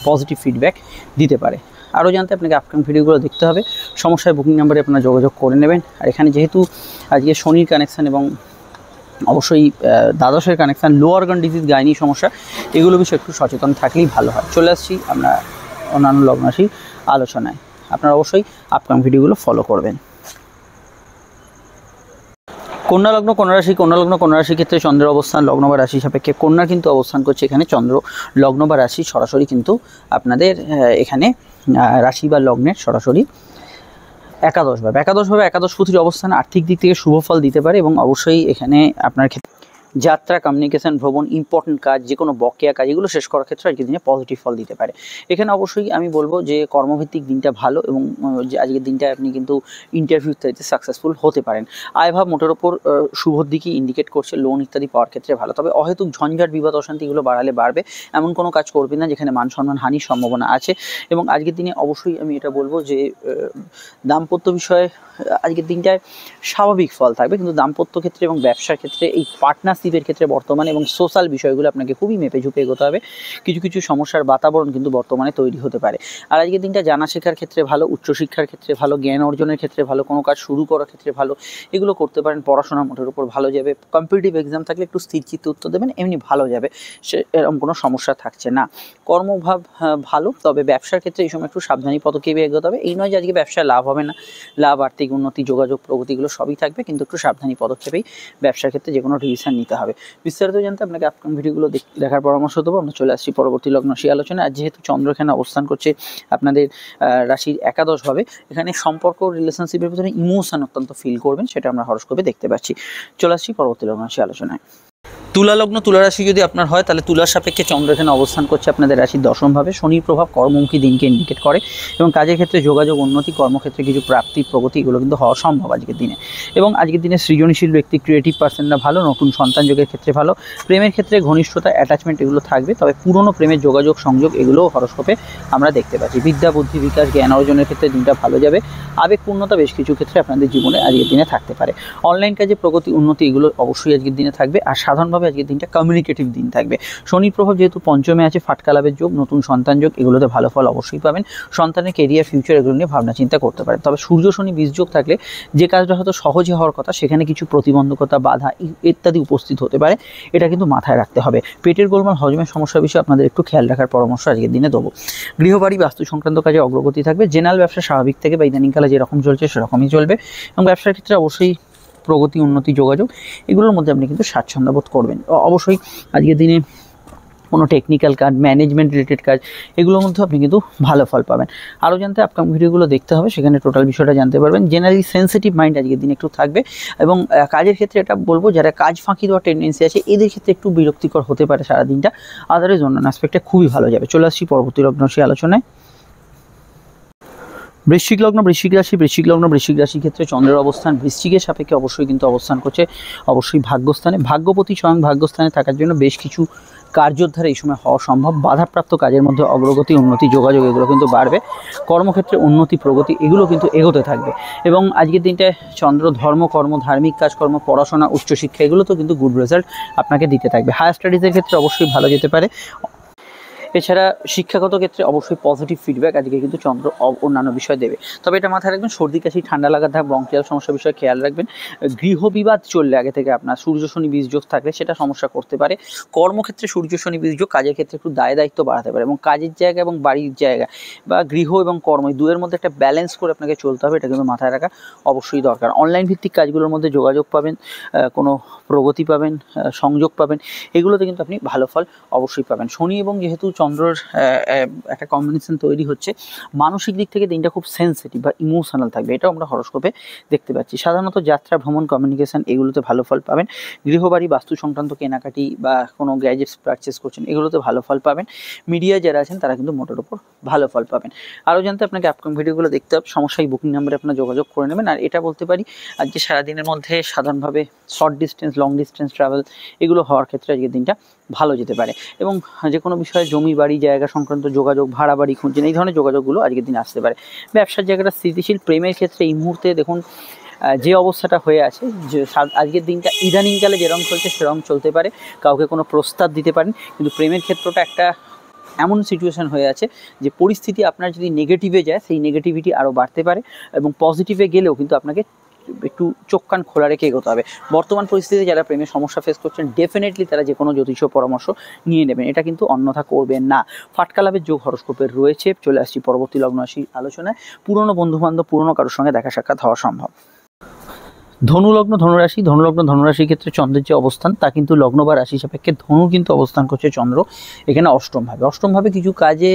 পজিটিভ ফিডব্যাক দিতে পারে। আরও জানতে আপনাকে আপকামিং ভিডিওগুলো দেখতে হবে। সমস্যায় বুকিং নাম্বারে আপনারা যোগাযোগ করে নেবেন। আর এখানে যেহেতু আজকে শনির কানেকশান এবং অবশ্যই দ্বাদশের কানেকশান, লো অর্গান ডিজিজ, গাইনি সমস্যা, এগুলো বিষয়ে একটু সচেতন থাকলেই ভালো হয়। চলে আসছি আমরা অন্যান্য লগ্ন রাশির আলোচনায়। আপনারা অবশ্যই আপকামিং ভিডিওগুলো ফলো করবেন। কন্যা লগ্ন কন্যা রাশির ক্ষেত্রে চন্দ্রের অবস্থান লগ্ন বা রাশি সাপেক্ষে কন্যা কিন্তু অবস্থান করছে এখানে চন্দ্র লগ্ন বা রাশি সরাসরি কিন্তু আপনাদের এখানে রাশি বা লগ্নের সরাসরি একাদশভাবে একাদশপতির অবস্থান আর্থিক দিক থেকে শুভ ফল দিতে পারে এবং অবশ্যই এখানে আপনার ক্ষেত্রে যাত্রা, কমিউনিকেশন, ভ্রমণ, ইম্পর্টেন্ট কাজ, যে কোনো বকেয়া কাজ এগুলো শেষ করার ক্ষেত্রে আজকের দিনে পজিটিভ ফল দিতে পারে। এখানে অবশ্যই আমি বলবো যে কর্মভিত্তিক দিনটা ভালো এবং যে আজকের দিনটা আপনি কিন্তু ইন্টারভিউতে সাকসেসফুল হতে পারেন। আয়ভাব মোটের ওপর শুভর দিকেই ইন্ডিকেট করছে, লোন ইত্যাদি পাওয়ার ক্ষেত্রে ভালো। তবে অহেতুক ঝঞ্ঝাট, বিবাদ, অশান্তিগুলো বাড়ালে বাড়বে, এমন কোনো কাজ করবেন না যেখানে মান সম্মান হানির সম্ভাবনা আছে। এবং আজকের দিনে অবশ্যই আমি এটা বলবো যে দাম্পত্য বিষয়ে আজকের দিনটায় স্বাভাবিক ফল থাকবে, কিন্তু দাম্পত্য ক্ষেত্রে এবং ব্যবসার ক্ষেত্রে এই পার্টনারশিপের ক্ষেত্রে বর্তমানে এবং সোশ্যাল বিষয়গুলো আপনাকে খুবই মেপে ঝুঁকে এগোতে হবে। কিছু সমস্যার বাতাবরণ কিন্তু বর্তমানে তৈরি হতে পারে। আর আজকের দিনটা জানা শেখার ক্ষেত্রে ভালো, উচ্চশিক্ষার ক্ষেত্রে ভালো, জ্ঞান অর্জনের ক্ষেত্রে ভালো, কোনো কাজ শুরু করার ক্ষেত্রে ভালো, এগুলো করতে পারেন। পড়াশোনা মোটের উপর ভালো যাবে। কম্পিটিটিভ এক্সাম থাকলে একটু স্থির চিত্তে উত্তর দেবেন, এমনি ভালো যাবে, এরকম কোনো সমস্যা থাকছে না। কর্মভাব ভালো, তবে ব্যবসার ক্ষেত্রে এই সময় একটু সাবধানী পদক্ষেপে এগোতে হবে। এই নয় যে আজকে ব্যবসায় লাভ হবে না, লাভ, আর্থিক উন্নতি, যোগাযোগ, প্রগতিগুলো সবই থাকবে, কিন্তু একটু সাবধানী পদক্ষেপেই ব্যবসার ক্ষেত্রে যে কোনো ডিসিশন নিতে হবে। বিস্তারিত জানতে আপনাকে আপকামিং ভিডিওগুলো দেখার পরামর্শ দেবো। আমরা চলে আসছি পরবর্তী লগ্ন রাশি আলোচনায়। আর যেহেতু চন্দ্র এখানে অবস্থান করছে আপনাদের রাশির একাদশভাবে, এখানে সম্পর্ক, রিলেশনশিপের ভিতরে ইমোশন অত্যন্ত ফিল করবেন, সেটা আমরা হরস্কোপে দেখতে পাচ্ছি। চলে আসছি পরবর্তী লগ্ন রাশি আলোচনায়। তুলা লগ্ন, তুলা রাশি যদি আপনার হয় তাহলে তুলার সাপেক্ষে চন্দ্র এখানে অবস্থান করছে আপনাদের রাশির দশমভাবে। শনির প্রভাব কর্মমুখী দিনকে ইন্ডিকেট করে এবং কাজের ক্ষেত্রে যোগাযোগ, উন্নতি, কর্মক্ষেত্রে কিছু প্রাপ্তি, প্রগতি এগুলো কিন্তু হওয়া সম্ভব আজকের দিনে। এবং আজকের দিনে সৃজনশীল ব্যক্তি, ক্রিয়েটিভ পার্সনরা ভালো, নতুন সন্তান যোগের ক্ষেত্রে ভালো। প্রেমের ক্ষেত্রে ঘনিষ্ঠতা, অ্যাটাচমেন্ট এগুলো থাকবে, তবে পুরনো প্রেমের যোগাযোগ, সংযোগ এগুলোও হরস্কোপে আমরা দেখতে পাচ্ছি। বিদ্যা বুদ্ধি বিকাশ, জ্ঞান অর্জনের ক্ষেত্রে দিনটা ভালো যাবে। আবেগপূর্ণতা বেশ কিছু ক্ষেত্রে আপনাদের জীবনে আজকের দিনে থাকতে পারে। অনলাইন কাজে প্রগতি, উন্নতি এগুলো অবশ্যই আজকের দিনে থাকবে। আর সাধারণভাবে আজকের দিনটা কমিউনিকেটিভ দিন থাকবে। শনির প্রভাব যেহেতু পঞ্চমে আছে, ফাটকা লাভের যোগ, নতুন সন্তান যোগ, এগুলোতে ভালো ফল অবশ্যই পাবেন। সন্তানের কেরিয়ার, ফিউচার এগুলো নিয়ে ভাবনা চিন্তা করতে পারেন। তবে সূর্য শনি বীজযোগ থাকলে যে কাজটা হয়তো সহজে হওয়ার কথা, সেখানে কিছু প্রতিবন্ধকতা, বাধা ইত্যাদি উপস্থিত হতে পারে, এটা কিন্তু মাথায় রাখতে হবে। পেটের গোলমাল, হজমের সমস্যার বিষয়ে আপনাদের একটু খেয়াল রাখার পরামর্শ আজকের দিনে দেবো। গৃহবাড়ি, বাস্তু সংক্রান্ত কাজে অগ্রগতি থাকবে। জেনারেল ব্যবসা স্বাভাবিক থেকে বা ইদানিংকালে যেরকম চলছে সেরকমই চলবে এবং ব্যবসার ক্ষেত্রে অবশ্যই প্রগতি, উন্নতি, যোগাযোগ এগুলোর মধ্যে আপনি কিন্তু স্বাচ্ছন্দ্য বোধ করবেন। অবশ্যই আজকের দিনে কোনো টেকনিক্যাল কাজ, ম্যানেজমেন্ট রিলেটেড কাজ এগুলোর মধ্যে আপনি কিন্তু ভালো ফল পাবেন। আরও জানতে আপকামিং ভিডিওগুলো দেখতে হবে, সেখানে টোটাল বিষয়টা জানতে পারবেন। জেনারেলি সেন্সিটিভ মাইন্ড আজকের দিনে একটু থাকবে এবং কাজের ক্ষেত্রে এটা বলবো যারা কাজ ফাঁকি দেওয়ার টেন্ডেন্সি আছে এদের ক্ষেত্রে একটু বিরক্তিকর হতে পারে সারাদিনটা। আদারের অন্যান্য অ্যাসপেক্টে খুবই ভালো যাবে। চলে আসছি পরবর্তী লগ্ন রাশি আলোচনায়। বৃশ্চিক লগ্ন, বৃশ্চিক রাশির ক্ষেত্রে চন্দ্রের অবস্থান বৃশ্চিকের সাপেক্ষে অবশ্যই কিন্তু অবস্থান করছে অবশ্যই ভাগ্যস্থানে। ভাগ্যপতি স্বয়ং ভাগ্যস্থানে থাকার জন্য বেশ কিছু কার্যের ধারা এই সময় হওয়া সম্ভব। বাধাপ্রাপ্ত কাজের মধ্যে অগ্রগতি, উন্নতি, যোগাযোগ এগুলো কিন্তু বাড়বে। কর্মক্ষেত্রে উন্নতি, প্রগতি এগুলো কিন্তু এগোতে থাকবে। এবং আজকের দিনটায় চন্দ্র ধর্ম, কর্ম, ধার্মিক কাজকর্ম, পড়াশোনা, উচ্চশিক্ষা এগুলো তো কিন্তু গুড রেজাল্ট আপনাকে দিতে থাকবে। হায়ার স্টাডিজের ক্ষেত্রে অবশ্যই ভালো যেতে পারে। এছাড়া শিক্ষাগত ক্ষেত্রে অবশ্যই পজিটিভ ফিডব্যাক আজকে কিন্তু চন্দ্র অন্যান্য বিষয় দেবে। তবে এটা মাথায় রাখবেন, সর্দি কাশি, ঠান্ডা লাগা, ব্রঙ্কিয়াল সমস্যা বিষয়ে খেয়াল রাখবেন। গৃহ বিবাদ চললে আগে থেকে আপনার সূর্য শনি বীজযোগ থাকলে সেটা সমস্যা করতে পারে। কর্মক্ষেত্রে সূর্য শনি বীজযোগ কাজের ক্ষেত্রে একটু দায়িত্ব বাড়াতে পারে, এবং কাজের জায়গা এবং বাড়ির জায়গা বা গৃহ এবং কর্ম দুয়ের মধ্যে একটা ব্যালেন্স করে আপনাকে চলতে হবে, এটা কিন্তু মাথায় রাখা অবশ্যই দরকার। অনলাইন ভিত্তিক কাজগুলোর মধ্যে যোগাযোগ পাবেন, কোনো প্রগতি পাবেন, সংযোগ পাবেন, এগুলোতে কিন্তু আপনি ভালো ফল অবশ্যই পাবেন। শনি এবং যেহেতু চন্দ্রের একটা কম্বিনেশন তৈরি হচ্ছে, মানসিক দিক থেকে দিনটা খুব সেন্সিটিভ বা ইমোশনাল থাকবে, এটাও আমরা হরোস্কোপে দেখতে পাচ্ছি। সাধারণত যাত্রা, ভ্রমণ, কমিউনিকেশন এগুলোতে ভালো ফল পাবেন। গৃহবাড়ি, বাস্তু সংক্রান্ত কেনাকাটি বা কোনো গ্যাজেটস পারচেস করছেন এগুলোতে ভালো ফল পাবেন। মিডিয়া যারা আছেন তারা কিন্তু মোটের উপর ভালো ফল পাবেন। আরও জানতে আপনাকে আপকামিং ভিডিওগুলো দেখতে হবে, সমস্যায় বুকিং নাম্বারে আপনার যোগাযোগ করে নেবেন। আর এটা বলতে পারি, আজকে সারাদিনের মধ্যে সাধারণভাবে short distance, long distance travel এগুলো হওয়ার ক্ষেত্রে আজকের দিনটা ভালো যেতে পারে। এবং যে কোনো বিষয়ে জমি, বাড়ি, জায়গা সংক্রান্ত যোগাযোগ, ভাড়া বাড়ি খুঁজছেন, এই ধরনের যোগাযোগগুলো আজকের দিন আসতে পারে। ব্যবসার জায়গাটা স্থিতিশীল। প্রেমের ক্ষেত্রে এই মুহূর্তে দেখুন যে অবস্থাটা হয়ে আছে, যে আজকের দিনটা ইদানিংকালে যেরকম চলছে সেরকম চলতে পারে, কাউকে কোনো প্রস্তাব দিতে পারেন, কিন্তু প্রেমের ক্ষেত্রটা একটা এমন সিচুয়েশান হয়ে আছে যে পরিস্থিতি আপনার যদি নেগেটিভে যায় সেই নেগেটিভিটি আরও বাড়তে পারে, এবং পজিটিভে গেলেও কিন্তু আপনাকে একটু চোখ কান খোলা রেখে এগোতে হবে। বর্তমান পরিস্থিতিতে যারা প্রেমের সমস্যা ফেস করছেন ডেফিনেটলি তারা যে কোনো জ্যোতিষ পরামর্শ নিয়ে নেবেন, এটা কিন্তু অন্যথা করবেন না। ফাটকা লাভের যোগ হরোস্কোপের রয়েছে। চলে আসছি পরবর্তী লগ্ন রাশি আলোচনায়। পুরনো বন্ধুবান্ধব, পুরনো কারোর সঙ্গে দেখা সাক্ষাৎ হওয়া সম্ভব। ধনুলগ্ন, ধনুরাশি। ধনুলগ্ন, ধনুরাশির ক্ষেত্রে চন্দ্রের যে অবস্থান তা কিন্তু লগ্ন বা রাশি সাপেক্ষে ধনু কিন্তু অবস্থান করছে চন্দ্র এখানে অষ্টমভাবে। অষ্টমভাবে কিছু কাজে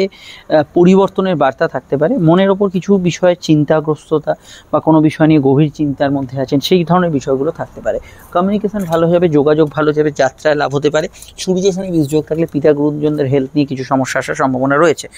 পরিবর্তনের বার্তা থাকতে পারে। মনের ওপর কিছু বিষয়ে চিন্তাগ্রস্ততা বা কোনো বিষয় নিয়ে গভীর চিন্তার মধ্যে আছেন, সেই ধরনের বিষয়গুলো থাকতে পারে। কমিউনিকেশন ভালো হবে, যোগাযোগ ভালো যাবে, যাত্রায় লাভ হতে পারে। সূর্য শনি বীজযোগ থাকলে পিতা গুরুজনদের হেলথ নিয়ে কিছু সমস্যা আসার সম্ভাবনা রয়েছে।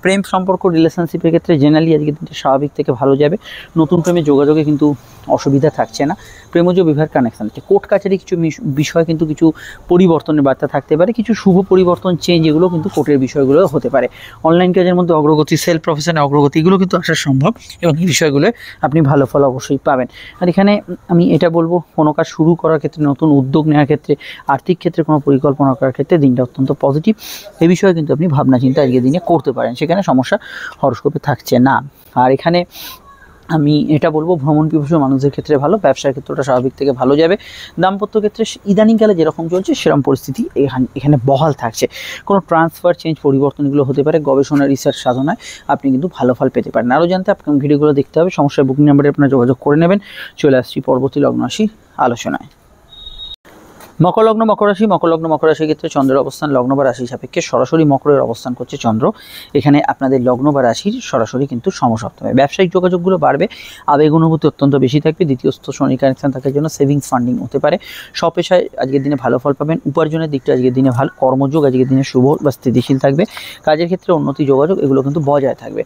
প্রেম সম্পর্ক, রিলেশনশিপের ক্ষেত্রে জেনারেলি আজকের দিনটা স্বাভাবিক থেকে ভালো যাবে। নতুন প্রেমের যোগাযোগে কিন্তু অসুবিধা থাকছে না। প্রেমজ বিবাহের কানেকশান আছে। কোর্ট কাছারি কিছু বিষয় কিন্তু কিছু পরিবর্তনের বার্তা থাকতে পারে। কিছু শুভ পরিবর্তন, চেঞ্জ এগুলো কিন্তু কোর্টের বিষয়গুলো হতে পারে। অনলাইন কাজের মধ্যে অগ্রগতি, সেলফ প্রফেশনে অগ্রগতি এগুলো কিন্তু আসা সম্ভব, এবং এই বিষয়গুলো আপনি ভালো ফল অবশ্যই পাবেন। আর এখানে আমি এটা বলবো, কোনো কাজ শুরু করার ক্ষেত্রে, নতুন উদ্যোগ নেওয়ার ক্ষেত্রে, আর্থিক ক্ষেত্রে কোনো পরিকল্পনা করার ক্ষেত্রে দিনটা অত্যন্ত পজিটিভ। এই বিষয়ে কিন্তু আপনি ভাবনা চিন্তা আজকের দিনে করতে পারেন, সেখানে সমস্যা হরোস্কোপে থাকছে না। আর এখানে আমি এটা বলবো, ভ্রমণ পিপাসু মানুষদের ক্ষেত্রে ভালো। ব্যবসার ক্ষেত্রটা স্বাভাবিক থেকে ভালো যাবে। দাম্পত্য ক্ষেত্রে ইদানিংকালে যেরকম চলছে সেরকম পরিস্থিতি এখানে বহাল থাকছে। কোনো ট্রান্সফার, চেঞ্জ, পরিবর্তন এগুলো হতে পারে। গবেষণা, রিসার্চ সাধনায় আপনি কিন্তু ভালো ফল পেতে পারেন। আরও জানতে আপনার ভিডিওগুলো দেখতে হবে, সমস্যার বুকিং নাম্বারে আপনারা যোগাযোগ করে নেবেন। চলে আসছি পরবর্তী লগ্ন রাশি আলোচনায়। মকর লগ্ন, মকর রাশি। মকর লগ্ন, মকর রাশির ক্ষেত্রে চন্দ্রের অবস্থান লগ্ন বা রাশি সাপেক্ষে সরাসরি মকরের অবস্থান করছে চন্দ্র এখানে আপনাদের লগ্ন বা রাশির সরাসরি কিন্তু সমসপ্তমে। ব্যবসায়িক যোগাযোগগুলো বাড়বে, আবেগ অনুভূতি অত্যন্ত বেশি থাকবে। দ্বিতীয়স্থ শনি কানেকশন থাকার জন্য সেভিংস ফান্ডিং হতে পারে। স্বপেশায় আজকের দিনে ভালো ফল পাবেন। উপার্জনের দিকটা আজকের দিনে ভালো। কর্মযোগ আজকের দিনে শুভ বা স্থিতিশীল থাকবে। কাজের ক্ষেত্রে উন্নতি, যোগাযোগ এগুলো কিন্তু বজায় থাকবে।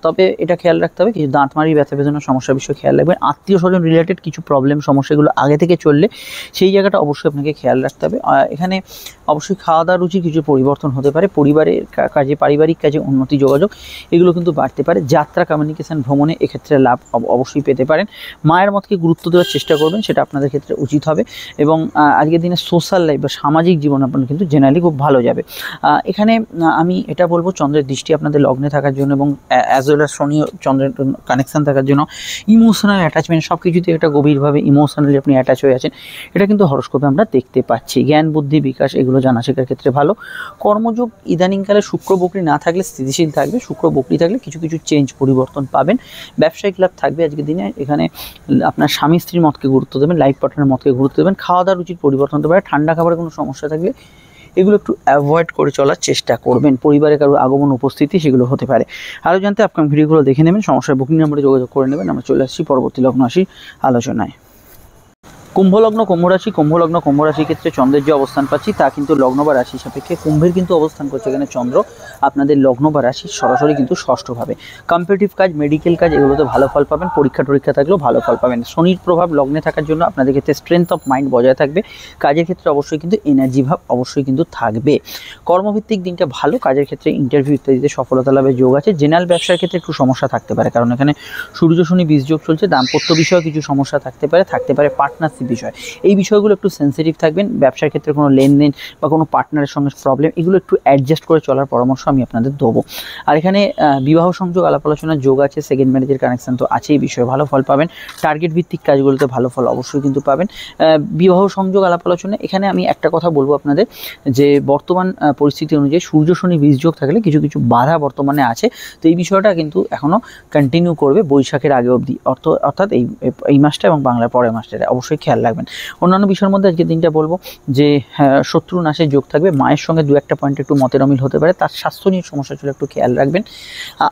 তবে এটা খেয়াল রাখতে হবে, কিছু দাঁতমারি, ব্যথা বেদনার সমস্যার বিষয়ে খেয়াল রাখবেন। আত্মীয় স্বজন রিলেটেড কিছু প্রবলেম, সমস্যাগুলো আগে থেকে চললে সেই জায়গাটা অবশ্যই আপনাকে খেয়াল রাখতে হবে। এখানে অবশ্যই খাওয়া দাওয়ার রুচি কিছু পরিবর্তন হতে পারে। পরিবারের কাজে, পারিবারিক কাজে উন্নতি, যোগাযোগ এগুলো কিন্তু বাড়তে পারে। যাত্রা, কমিউনিকেশন, ভ্রমণে এক্ষেত্রে লাভ অবশ্যই পেতে পারেন। মায়ের মতকে গুরুত্ব দেওয়ার চেষ্টা করবেন, সেটা আপনাদের ক্ষেত্রে উচিত হবে। এবং আজকের দিনে সোশ্যাল লাইফ বা সামাজিক জীবন আপনার কিন্তু জেনারেলি খুব ভালো যাবে। এখানে আমি এটা বলবো, চন্দ্রের দৃষ্টি আপনাদের লগ্নে থাকার জন্য এবং অ্যাজ ওয়েল অ্যাজ শনি চন্দ্রের কানেকশান থাকার জন্য ইমোশনাল অ্যাটাচমেন্ট, সব কিছুতে একটা গভীরভাবে ইমোশনালি আপনি অ্যাটাচ হয়ে আছেন, এটা কিন্তু হরোস্কোপে আমরা দেখতে পাচ্ছি। জ্ঞান, বুদ্ধি, বিকাশ এগুলো জানা শেখার ক্ষেত্রে ভালো। কর্মযোগ ইদানিংকালে শুক্র বকরি না থাকলে স্থিতিশীল থাকবে। শুক্র বকরি থাকলে কিছু কিছু চেঞ্জ, পরিবর্তন পাবেন। ব্যবসায়িক লাভ থাকবে আজকের দিনে। এখানে আপনার স্বামী স্ত্রীর মতকে গুরুত্ব দেবেন, লাইফ পার্টনারের মতকে গুরুত্ব দেবেন। খাওয়া দাওয়ার রুচির পরিবর্তন হতে পারে। ঠান্ডা খাবারের কোনো সমস্যা থাকলে এগুলো একটু অ্যাভয়েড করে চলার চেষ্টা করবেন। পরিবারে কারো আগমন, উপস্থিতি সেগুলো হতে পারে। আরও জানতে আপনার ভিডিওগুলো দেখে নেবেন, সমস্যার বুকিং নাম্বারে যোগাযোগ করে নেবেন। আমরা চলে আসছি পরবর্তী লগ্ন রাশির আলোচনায়। কুম্ভলগ্ন কুম্ভ রাশির ক্ষেত্রে চন্দ্রের যে অবস্থান পাচ্ছি তা কিন্তু লগ্ন বা রাশি সাপেক্ষে কুম্ভের কিন্তু অবস্থান করছে এখানে চন্দ্র আপনাদের লগ্ন বা রাশির সরাসরি কিন্তু ষষ্ঠভাবে। কম্পিটিটিভ কাজ, মেডিকেল কাজ এগুলোতে ভালো ফল পাবেন, পরীক্ষা থাকলেও ভালো ফল পাবেন। শনির প্রভাব লগ্নে থাকার জন্য আপনাদের ক্ষেত্রে স্ট্রেংথ অফ মাইন্ড বজায় থাকবে, কাজের ক্ষেত্রে অবশ্যই কিন্তু এনার্জি ভাব অবশ্যই কিন্তু থাকবে। কর্মভিত্তিক দিনটা ভালো, কাজের ক্ষেত্রে ইন্টারভিউ ইত্যাদিতে সফলতা লাভের যোগ আছে। জেনারেল ব্যবসার ক্ষেত্রে একটু সমস্যা থাকতে পারে, কারণ এখানে সূর্য শনি বীজ যোগ চলছে। দাম্পত্য বিষয়ে কিছু সমস্যা থাকতে পারে পার্টনারশিপ বিষয়, এই বিষয়গুলো একটু সেন্সিটিভ থাকবেন। ব্যবসার ক্ষেত্রে কোনো লেনদেন বা কোনো পার্টনারের সঙ্গে প্রবলেম এগুলো একটু অ্যাডজাস্ট করে চলার পরামর্শ আমি আপনাদের দেবো। আর এখানে বিবাহ সংযোগ আলাপ আলোচনার যোগ আছে, সেকেন্ড ম্যারেজের কানেকশন তো আছে, এই বিষয়ে ভালো ফল পাবেন। টার্গেট ভিত্তিক কাজগুলোতে ভালো ফল অবশ্যই কিন্তু পাবেন। বিবাহ সংযোগ আলাপ আলোচনা এখানে আমি একটা কথা বলবো আপনাদের, যে বর্তমান পরিস্থিতি অনুযায়ী সূর্য শনি বীজ যোগ থাকলে কিছু বাধা বর্তমানে আছে, তো এই বিষয়টা কিন্তু এখনও কন্টিনিউ করবে বৈশাখের আগে অবধি, অর্থাৎ এই মাসটা এবং বাংলার পরের মাসটা অবশ্যই খেয়াল রাখবেন। অন্যান্য বিষয়ের মধ্যে আজকে দিনটা বলবো যে শত্রু নাশের যোগ থাকবে, মায়ের সঙ্গে দু একটা পয়েন্ট একটু মতের অমিল হতে পারে, তার স্বাস্থ্য নিয়ে সমস্যা চলে একটু খেয়াল রাখবেন।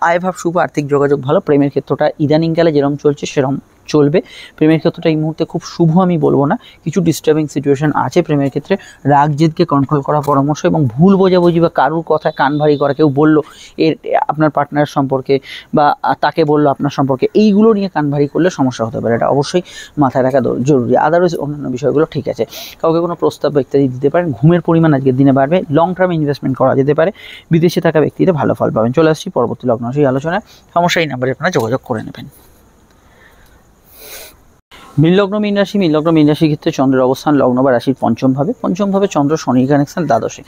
আয়ভাব শুভ, আর্থিক যোগাযোগ ভালো। প্রেমের ক্ষেত্রটা ইদানিংকালে যেরকম চলছে সেরকম চলবে। প্রেমের ক্ষেত্রটা এই মুহূর্তে খুব শুভ আমি বলবো না, কিছু ডিস্টার্বিং সিচুয়েশন আছে প্রেমের ক্ষেত্রে। রাগ জেদকে কন্ট্রোল করা পরামর্শ, এবং ভুল বোঝাবুঝি বা কারুর কথায় কান ভারী করা, কেউ বললো আপনার পার্টনার সম্পর্কে বা তাকে বললো আপনার সম্পর্কে, এইগুলো নিয়ে কান ভারী করলে সমস্যা হতে পারে, এটা অবশ্যই মাথায় রাখা জরুরি। আদারওয়াইজ অন্যান্য বিষয়গুলো ঠিক আছে। কাউকে কোনো প্রস্তাব ইত্যাদি দিতে পারেন। ঘুমের পরিমাণ আজকের দিনে বাড়বে। লং টার্মে ইনভেস্টমেন্ট করা যেতে পারে। বিদেশে থাকা ব্যক্তিদের ভালো ফল পাবেন। চলে আসছি পরবর্তী লগ্ন রাশি আলোচনায়। সমস্যা এই নাম্বারে আপনারা যোগাযোগ করে নেবেন। মীন লগ্ন মীন রাশির ক্ষেত্রে চন্দ্রের অবস্থান লগ্ন বা রাশির পঞ্চমভাবে চন্দ্র শনির কানেকশন দ্বাদশে।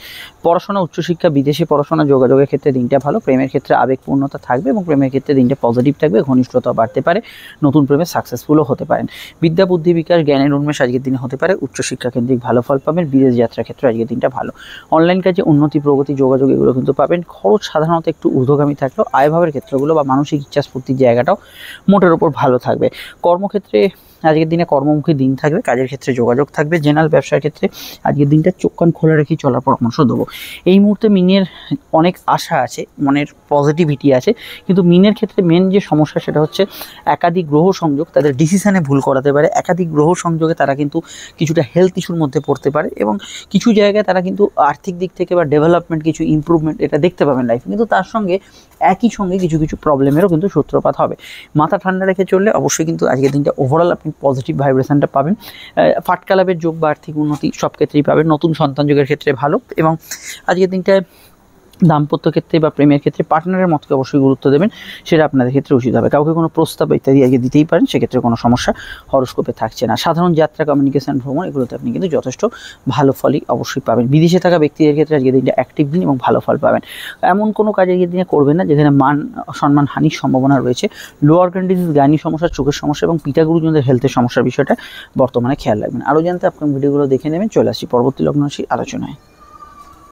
পড়াশোনা, উচ্চশিক্ষা, বিদেশে পড়াশোনা, যোগাযোগের ক্ষেত্রে দিনটা ভালো। প্রেমের ক্ষেত্রে আবেগপূর্ণতা থাকবে এবং প্রেমের ক্ষেত্রে দিনটা পজিটিভ থাকবে, ঘনিষ্ঠতা বাড়তে পারে, নতুন প্রেমে সাকসেসফুলও হতে পারেন। বিদ্যা, বুদ্ধি, বিকাশ, জ্ঞানের উন্মেষ আজকের দিনে হতে পারে। উচ্চশিক্ষা কেন্দ্রিক ভালো ফল পাবেন। বিদেশ যাত্রার ক্ষেত্রে আজকের দিনটা ভালো। অনলাইন কাজে উন্নতি, প্রগতি, যোগাযোগ এগুলো কিন্তু পাবেন। খরচ সাধারণত একটু ঊর্ধ্বগামী থাকলেও আয়ভাবের ক্ষেত্রগুলো বা মানসিক ইচ্ছাস্ফূর্তির জায়গাটাও মোটের ওপর ভালো থাকবে। কর্মক্ষেত্রে আজকের দিনে কর্মমুখী দিন থাকবে, কাজের ক্ষেত্রে যোগাযোগ থাকবে। জেনারেল ব্যবসার ক্ষেত্রে আজকের দিনটা চোখ কান খোলা রেখেই চলার পরামর্শ দেবো। এই মুহূর্তে মিনের অনেক আশা আছে, মনের পজিটিভিটি আছে, কিন্তু মিনের ক্ষেত্রে মেন যে সমস্যা সেটা হচ্ছে একাধিক গ্রহ সংযোগ তাদের ডিসিশানে ভুল করাতে পারে। একাধিক গ্রহ সংযোগে তারা কিন্তু কিছুটা হেলথ ইস্যুর মধ্যে পড়তে পারে, এবং কিছু জায়গায় তারা কিন্তু আর্থিক দিক থেকে বা ডেভেলপমেন্ট, কিছু ইমপ্রুভমেন্ট এটা দেখতে পাবেন লাইফে, কিন্তু তার সঙ্গে একই সঙ্গে কিছু প্রবলেমেরও কিন্তু সূত্রপাত হবে। মাথা ঠান্ডা রেখে চললে অবশ্যই কিন্তু আজকের দিনটা ওভারঅল আপনি পজিটিভ ভাইব্রেশনটা পাবেন। ফাটকা লাভের যোগ বা আর্থিক উন্নতি সব ক্ষেত্রেই পাবেন। নতুন সন্তান যোগের ক্ষেত্রে ভালো, এবং আজকের দিনটায় দাম্পত্য ক্ষেত্রে বা প্রেমের ক্ষেত্রে পার্টনারের মতকে অবশ্যই গুরুত্ব দেবেন, সেটা আপনাদের ক্ষেত্রে উচিত হবে। কাউকে কোনো প্রস্তাব ইত্যাদি আগে দিতেই পারেন, সেক্ষেত্রে কোনো সমস্যা হরস্কোপে থাকছে না। সাধারণ যাত্রা, কমিউনিকেশন, ভ্রমণ এগুলোতে আপনি কিন্তু যথেষ্ট ভালো ফলই অবশ্যই পাবেন। বিদেশে থাকা ব্যক্তিদের ক্ষেত্রে আজকের দিনটা অ্যাক্টিভ দিন এবং ভালো ফল পাবেন। এমন কোনো কাজে আজকের দিনে করবেন না যেখানে মান সম্মান হানির সম্ভাবনা রয়েছে। লোয়ার কন্ডিশন, গাইনি সমস্যা, চোখের সমস্যা এবং পিতা গুরুজনদের হেলথের সমস্যার বিষয়টা বর্তমানে খেয়াল রাখবেন। আরও জানতে আপনার ভিডিওগুলো দেখে নেবেন। চলে আসছি পরবর্তী লগ্ন রাশি আলোচনায়।